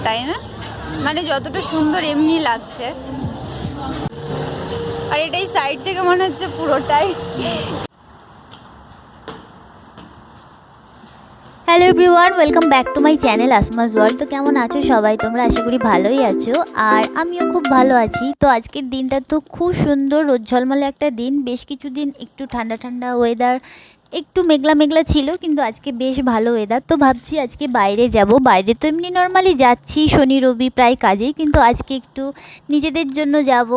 তাই না? মানে যতটা সুন্দর এমনি লাগছে, আর এটাই সাইড থেকে মনে হচ্ছে পুরোটাই। Hello everyone, welcome back to my channel আসমাস world. তো কেমন আছো সবাই? তোমরা আশা করি ভালোই আছো, আর আমিও খুব ভালো আছি। তো আজকের দিনটা তো খুব সুন্দর, রোদ ঝলমলে একটা দিন। বেশ কিছুদিন একটু ঠান্ডা ঠান্ডা ওয়েদার, একটু মেঘলা মেঘলা ছিল, কিন্তু আজকে বেশ ভালো ওয়েদার। তো ভাবছি আজকে বাইরে যাব। বাইরে তো এমনি নর্মালি যাচ্ছি শনি রবি প্রায় কাজেই, কিন্তু আজকে একটু নিজেদের জন্য যাব,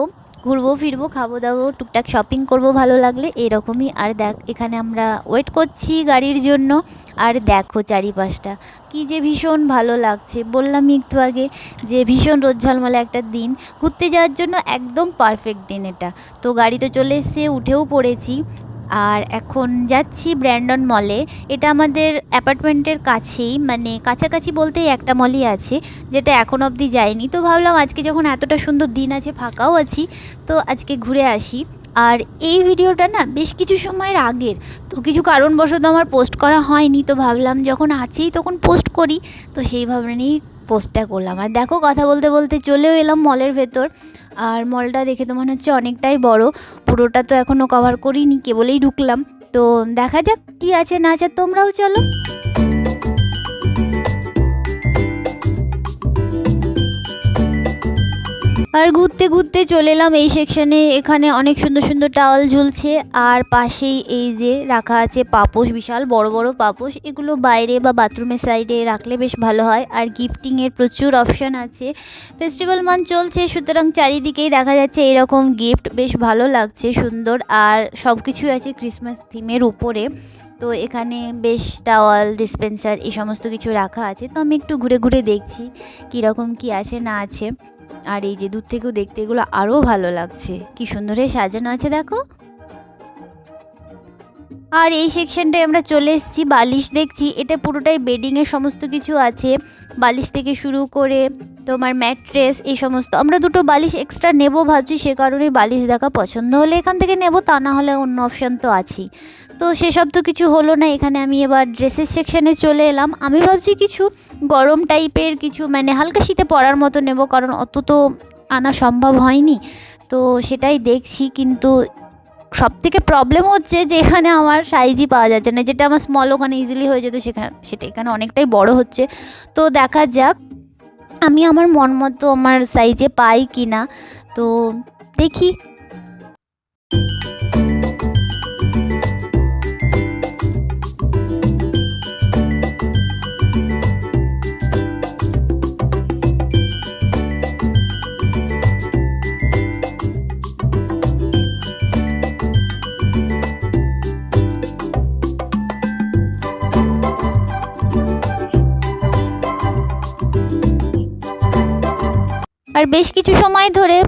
ঘুরবো ফিরবো, খাবো দাবো, টুকটাক শপিং করব ভালো লাগলে, এরকমই। আর দেখ, এখানে আমরা ওয়েট করছি গাড়ির জন্য। আর দেখো চারিপাশটা কি যে ভীষণ ভালো লাগছে। বললামই একটু আগে যে ভীষণ রোদ ঝলমলে একটা দিন, ঘুরতে যাওয়ার জন্য একদম পারফেক্ট দিন এটা। তো গাড়ি তো চলে এসছে, উঠেও পড়েছি, আর এখন যাচ্ছি ব্র্যান্ডন মলে। এটা আমাদের অ্যাপার্টমেন্টের কাছেই, মানে কাছাকাছি বলতেই একটা মলই আছে, যেটা এখন অবধি যায়নি। তো ভাবলাম আজকে যখন এতটা সুন্দর দিন আছে, ফাঁকাও আছি, তো আজকে ঘুরে আসি। আর এই ভিডিওটা না বেশ কিছু সময়ের আগের, তো কিছু কারণবশত আমার পোস্ট করা হয়নি। তো ভাবলাম যখন আছেই তখন পোস্ট করি, তো সেই ভাবনাই পোস্টটা করলাম। আর দেখো, কথা বলতে বলতে চলেও এলাম মলের ভেতর। আর মলটা দেখে তো মনে হচ্ছে অনেকটাই বড়। পুরোটা তো এখনও কভার করিনি, কেবলেই ঢুকলাম। তো দেখা যাক কী আছে না আছে, তোমরাও চলো। আর ঘুরতে ঘুরতে চলে এলাম এই সেকশানে। এখানে অনেক সুন্দর সুন্দর টাওয়াল ঝুলছে, আর পাশেই এই যে রাখা আছে পাপোশ, বিশাল বড় বড় পাপোশ। এগুলো বাইরে বা বাথরুমের সাইডে রাখলে বেশ ভালো হয়। আর গিফটিংয়ের প্রচুর অপশান আছে। ফেস্টিভ্যাল মান্থ চলছে, সুতরাং চারিদিকেই দেখা যাচ্ছে এরকম গিফট, বেশ ভালো লাগছে, সুন্দর। আর সব কিছুই আছে ক্রিসমাস থিমের উপরে। তো এখানে বেশ টাওয়াল, ডিসপেন্সার, এই সমস্ত কিছু রাখা আছে। তো আমি একটু ঘুরে ঘুরে দেখছি কীরকম কী আছে না আছে। আর এই যে দূর থেকেও দেখতে এগুলো আরও ভালো লাগছে, কি সুন্দর সাজানো আছে দেখো। আর এই সেকশনটায় আমরা চলে এসেছি, বালিশ দেখছি। এটা পুরোটাই বেডিংয়ের সমস্ত কিছু আছে, বালিশ থেকে শুরু করে তোমার ম্যাট্রেস, এই সমস্ত। আমরা দুটো বালিশ এক্সট্রা নেব ভাবছি, সে কারণে বালিশ দেখা, পছন্দ হলে এখান থেকে নেব, তা না হলে অন্য অপশান তো আছেই। তো সেসব তো কিছু হলো না। এখানে আমি এবার ড্রেসের সেকশানে চলে এলাম। আমি ভাবছি কিছু গরম টাইপের কিছু, মানে হালকা শীতে পরার মতো নেব, কারণ অত তো আনা সম্ভব হয়নি। তো সেটাই দেখছি, কিন্তু সবথেকে প্রবলেম হচ্ছে যে এখানে আমার সাইজই পাওয়া যাচ্ছে না। যেটা আমার স্মল ওখানে ইজিলি হয়ে যেত, সেটা এখানে অনেকটাই বড় হচ্ছে। তো দেখা যাক আমি আমার মন মতো আমার সাইজে পাই কি না, তো দেখি। আর বেশ কিছু সময় ধরে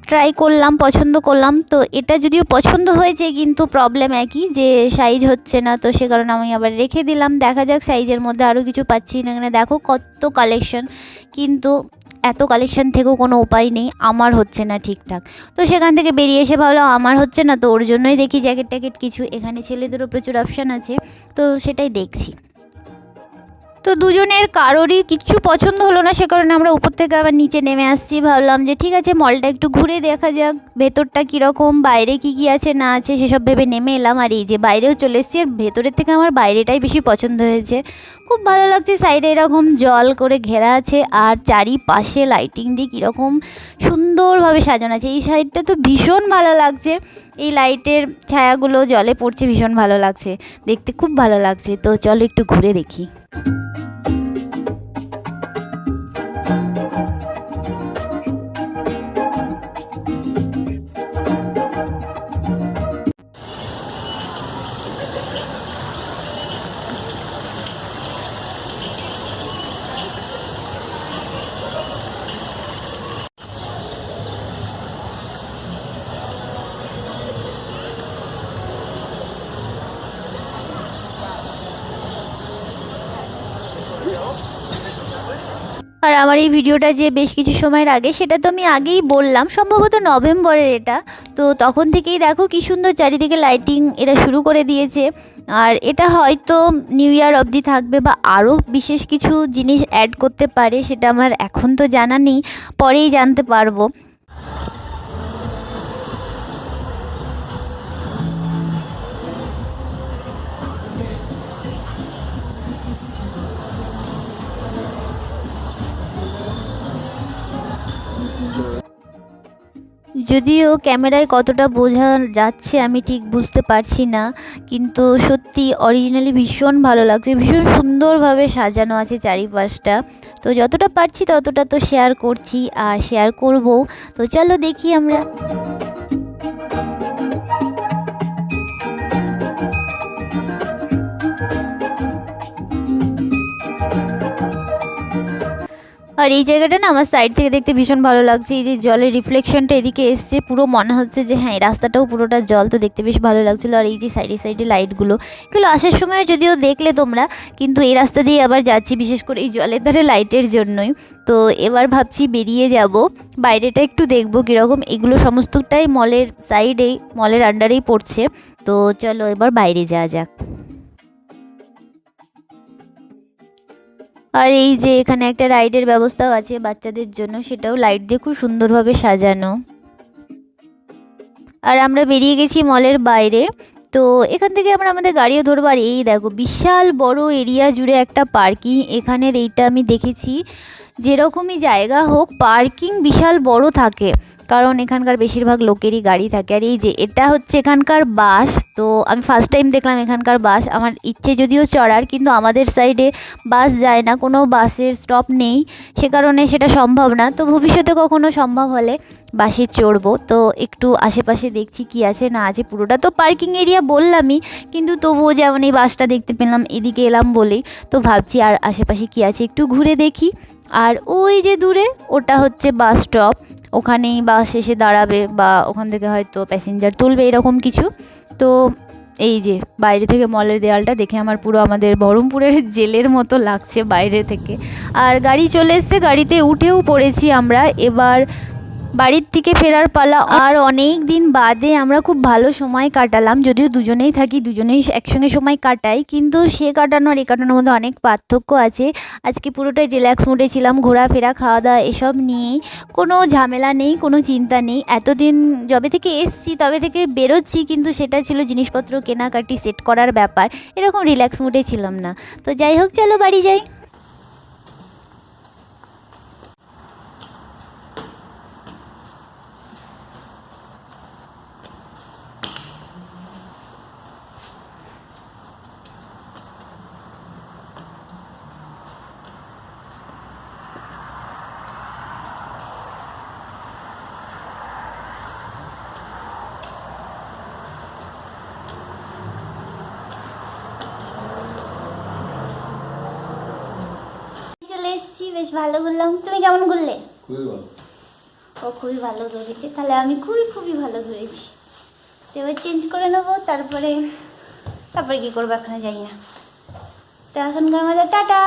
ট্রাই করলাম, পছন্দ করলাম। তো এটা যদিও পছন্দ হয়েছে, কিন্তু প্রবলেম একই, যে সাইজ হচ্ছে না। তো সে কারণে আমি আবার রেখে দিলাম। দেখা যাক সাইজের মধ্যে আরও কিছু পাচ্ছি না। এখানে দেখো কত কালেকশন, কিন্তু এত কালেকশন থেকেও কোনো উপায় নেই, আমার হচ্ছে না ঠিকঠাক। তো সেখান থেকে বেরিয়ে এসে ভাবলাম আমার হচ্ছে না, তো ওর জন্যই দেখি জ্যাকেট ট্যাকেট কিছু। এখানে ছেলেদেরও প্রচুর অপশান আছে, তো সেটাই দেখছি। তো দুজনের কারোরই কিচ্ছু পছন্দ হলো না, সে কারণে আমরা উপর থেকে আবার নিচে নেমে আসছি। ভাবলাম যে ঠিক আছে, মলটা একটু ঘুরে দেখা যাক ভেতরটা কীরকম, বাইরে কী কী আছে না আছে সেসব ভেবে নেমে এলাম। আর এই যে বাইরেও চলে এসেছি, আর ভেতরের থেকে আমার বাইরেটাই বেশি পছন্দ হয়েছে, খুব ভালো লাগছে। সাইডে এরকম জল করে ঘেরা আছে, আর চারিপাশে লাইটিং দিয়ে কীরকম সুন্দরভাবে সাজানো আছে। এই সাইডটা তো ভীষণ ভালো লাগছে, এই লাইটের ছায়াগুলো জলে পড়ছে, ভীষণ ভালো লাগছে দেখতে, খুব ভালো লাগছে। তো চলো একটু ঘুরে দেখি। আর আমার এই ভিডিওটা যে বেশ কিছু সময়ের আগে, সেটা তো আমি আগেই বললাম, সম্ভবত নভেম্বরের এটা। তো তখন থেকেই দেখো কি সুন্দর চারিদিকে লাইটিং এরা শুরু করে দিয়েছে। আর এটা হয়তো নিউ ইয়ার অবধি থাকবে বা আরও বিশেষ কিছু জিনিস অ্যাড করতে পারে, সেটা আমার এখন তো জানা নেই, পরেই জানতে পারবো। যদিও ক্যামেরায় কতটা বোঝা যাচ্ছে আমি ঠিক বুঝতে পারছি না, কিন্তু সত্যি অরিজিনালি ভীষণ ভালো লাগছে, ভীষণ সুন্দরভাবে সাজানো আছে চারিপাশটা। তো যতটা পারছি ততটা তো শেয়ার করছি আর শেয়ার করবো। তো চলো দেখি আমরা। আর এই জায়গাটা না আমার সাইড থেকে দেখতে ভীষণ ভালো লাগছে। এই যে জলের রিফ্লেকশনটা এদিকে এসছে, পুরো মনে হচ্ছে যে হ্যাঁ, এই রাস্তাটাও পুরোটা জল, তো দেখতে বেশ ভালো লাগছিলো। আর এই যে সাইডে সাইডে লাইটগুলো, এগুলো আসার সময় যদিও দেখলে তোমরা, কিন্তু এই রাস্তা দিয়ে আবার যাচ্ছি বিশেষ করে এই জলের ধারে লাইটের জন্যই। তো এবার ভাবছি বেরিয়ে যাব, বাইরেটা একটু দেখবো কীরকম। এগুলো সমস্তটাই মলের সাইডেই, মলের আন্ডারেই পড়ছে। তো চলো এবার বাইরে যাওয়া যাক। আর এই যে এখানে একটা রাইডের ব্যবস্থাও আছে বাচ্চাদের জন্য, সেটাও লাইট দিয়ে খুব সুন্দরভাবে সাজানো। আর আমরা বেরিয়ে গেছি মলের বাইরে। তো এখান থেকে আমরা আমাদের গাড়িও ধরবো। আর এই দেখো বিশাল বড় এরিয়া জুড়ে একটা পার্কিং, এখানের এইটা আমি দেখেছি, যেরকমই জায়গা হোক পার্কিং বিশাল বড় থাকে, কারণ এখানকার বেশিরভাগ লোকেরই গাড়ি থাকে। আর এই যে এটা হচ্ছে এখানকার বাস, তো আমি ফার্স্ট টাইম দেখলাম এখানকার বাস। আমার ইচ্ছে যদিও চড়ার, কিন্তু আমাদের সাইডে বাস যায় না, কোনো বাসের স্টপ নেই, সে কারণে সেটা সম্ভব না। তো ভবিষ্যতে কখনো সম্ভব হলে বাসে চড়বো। তো একটু আশেপাশে দেখছি কি আছে না আছে, পুরোটা তো পার্কিং এরিয়া বললামই, কিন্তু তবুও যেমন এই বাসটা দেখতে পেলাম, এদিকে এলাম বলেই তো ভাবছি আর আশেপাশে কি আছে একটু ঘুরে দেখি। আর ওই যে দূরে ওটা হচ্ছে বাস স্টপ, ওখানেই বাস এসে দাঁড়াবে বা ওখান থেকে হয়তো প্যাসেঞ্জার তুলবে, এরকম কিছু। তো এই যে বাইরে থেকে মলের দেওয়ালটা দেখে আমার পুরো আমাদের বহরমপুরের জেলের মতো লাগছে বাইরে থেকে। আর গাড়ি চলে এসছে, গাড়িতে উঠেও পড়েছি আমরা। এবার বাড়ির থেকে ফেরার পালা। আর অনেক দিন বাদে আমরা খুব ভালো সময় কাটালাম, যদিও দুজনেই থাকি, দুজনেই একসঙ্গে সময় কাটাই, কিন্তু সে কাটানো আর এ কাটানোর মধ্যে অনেক পার্থক্য আছে। আজকে পুরোটাই রিল্যাক্স মোডে ছিলাম, ঘোরাফেরা খাওয়া দাওয়া এসব নিয়েই, কোনো ঝামেলা নেই, কোনো চিন্তা নেই। এতদিন যবে থেকে এসছি তবে থেকে বেরোচ্ছি, কিন্তু সেটা ছিল জিনিসপত্র কেনাকাটি সেট করার ব্যাপার, এরকম রিল্যাক্স মোডে ছিলাম না। তো যাই হোক, চলো বাড়ি যাই। চলে এসেছি, বেশ ভালো ঘুরলাম। তুমি কেমন ঘুরলে? খুবই ভালো। ও খুবই ভালো ঘুরেছে, তাহলে আমি খুবই ভালো ঘুরেছি। তো এবার চেঞ্জ করে নেবো, তারপরে কি করবো এখনো জানি না। তো এখনকার মতো টাটা।